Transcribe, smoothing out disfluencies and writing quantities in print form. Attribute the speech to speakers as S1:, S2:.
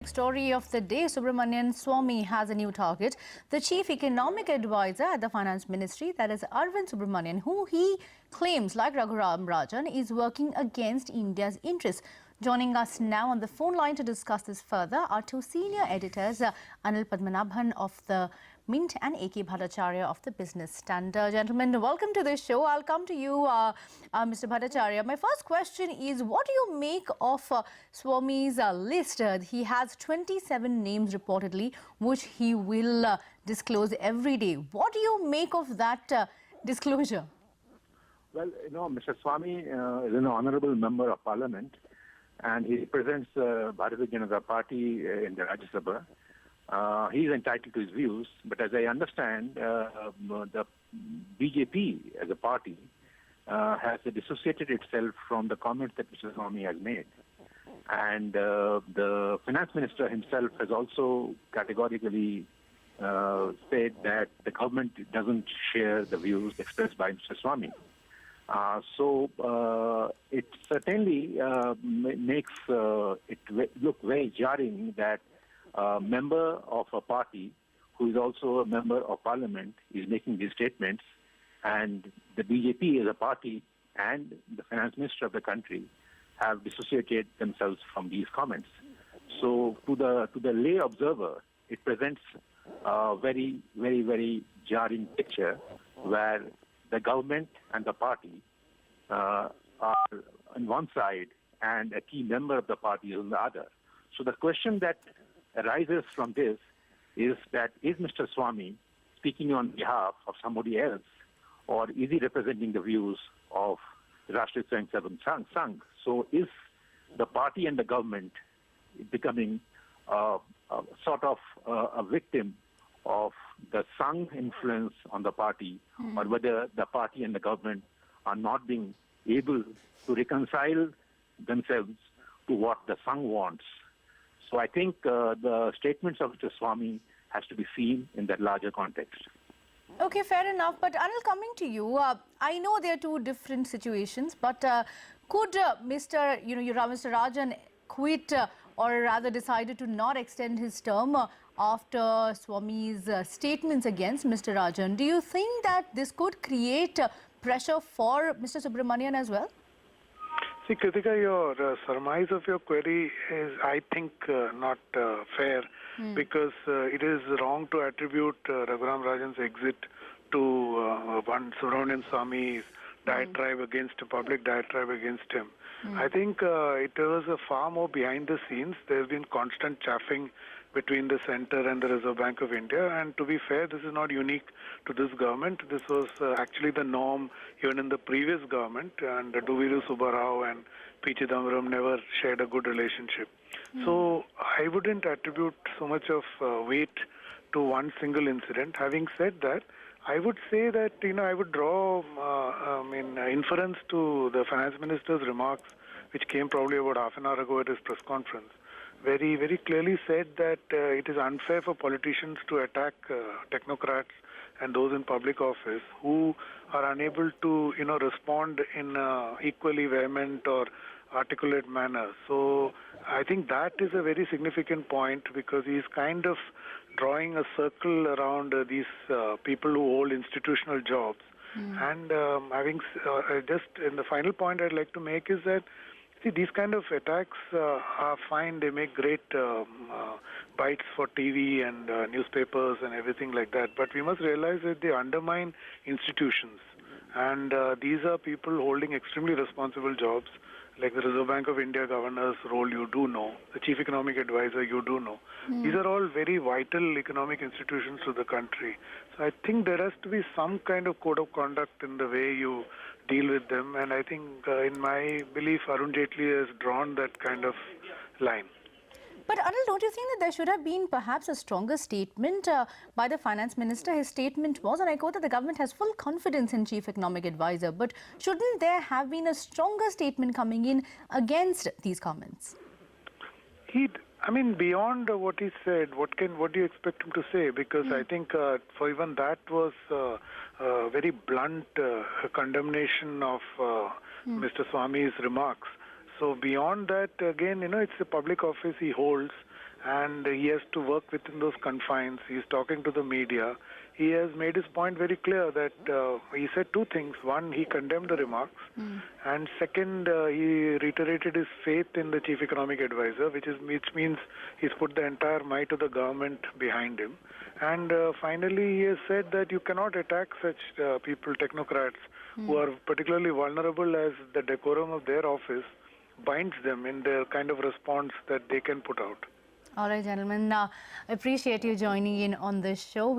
S1: Story of the day, Subramanian Swamy has a new target. The chief economic advisor at the finance ministry, that is Arvind Subramanian, who he claims, like Raghuram Rajan, is working against India's interests. Joining us now on the phone line to discuss this further are two senior editors, Anil Padmanabhan of the Mint and A.K. Bhattacharya of the Business Standard. Gentlemen, welcome to the show. I'll come to you, Mr. Bhattacharya. My first question is, what do you make of Swamy's list? He has 27 names reportedly, which he will disclose every day. What do you make of that disclosure?
S2: Well, you know, Mr. Swamy is an honorable member of parliament, and he represents Bharatiya Janata Party in the Rajya Sabha. He is entitled to his views, but as I understand, the BJP as a party has dissociated itself from the comments that Mr. Swamy has made. And the finance minister himself has also categorically said that the government doesn't share the views expressed by Mr. Swamy. So it certainly makes it look very jarring that a member of a party who is also a member of parliament is making these statements, and the BJP as a party and the finance minister of the country have dissociated themselves from these comments. So to the lay observer, it presents a very, very, very jarring picture where the government and the party are on one side and a key member of the party is on the other. So the question that arises from this is that is Mr. Swamy speaking on behalf of somebody else, or is he representing the views of the Rashtriya Swayamsevak Sangh? So is the party and the government becoming sort of a victim of the Sangh influence on the party, or whether the party and the government are not being able to reconcile themselves to what the Sangh wants? So I think the statements of Mr. Swamy has to be seen in that larger context.
S1: Okay, fair enough. But Anil, coming to you, I know there are two different situations, but could Mr. Rajan quit or rather decided to not extend his term after Swamy's statements against Mr. Rajan? Do you think that this could create pressure for Mr. Subramanian as well?
S3: See, Kritika, your surmise of your query is, I think, not fair, because it is wrong to attribute Raghuram Rajan's exit to one Subramanian Swamy's diatribe against a public diatribe against him. I think it was a far more behind the scenes. There's been constant chaffing between the centre and the Reserve Bank of India, and to be fair, this is not unique to this government. This was actually the norm even in the previous government, and Duviru Subbarao and P. Chidambaram never shared a good relationship. So I wouldn't attribute so much of weight to one single incident. Having said that, I would say that, I would draw inference to the finance minister's remarks, which came probably about half an hour ago at his press conference. Very, very clearly said that it is unfair for politicians to attack technocrats and those in public office who are unable to, respond in equally vehement or articulate manner. So I think that is a very significant point, because he's kind of drawing a circle around these people who hold institutional jobs. And just in the final point I'd like to make is that, see, these kind of attacks are fine. They make great bites for TV and newspapers and everything like that. But we must realize that they undermine institutions. And these are people holding extremely responsible jobs, like the Reserve Bank of India governor's role, you do know. The chief economic advisor, you do know. These are all very vital economic institutions to the country. So I think there has to be some kind of code of conduct in the way you deal with them. And I think, in my belief, Arun Jaitley has drawn that kind of line.
S1: But Anil, don't you think that there should have been perhaps a stronger statement by the finance minister? His statement was, and I quote, that the government has full confidence in chief economic advisor. But shouldn't there have been a stronger statement coming in against these comments?
S3: Beyond what he said, what do you expect him to say? Because I think for even that was a very blunt condemnation of Mr. Swamy's remarks. So beyond that, again, it's a public office he holds, and he has to work within those confines. He's talking to the media. He has made his point very clear that he said two things. One, he condemned the remarks, and second, he reiterated his faith in the chief economic advisor, which means he's put the entire might of the government behind him. And finally, he has said that you cannot attack such people, technocrats, who are particularly vulnerable as the decorum of their office binds them in the kind of response that they can put out.
S1: All right, gentlemen. Appreciate you joining in on this show.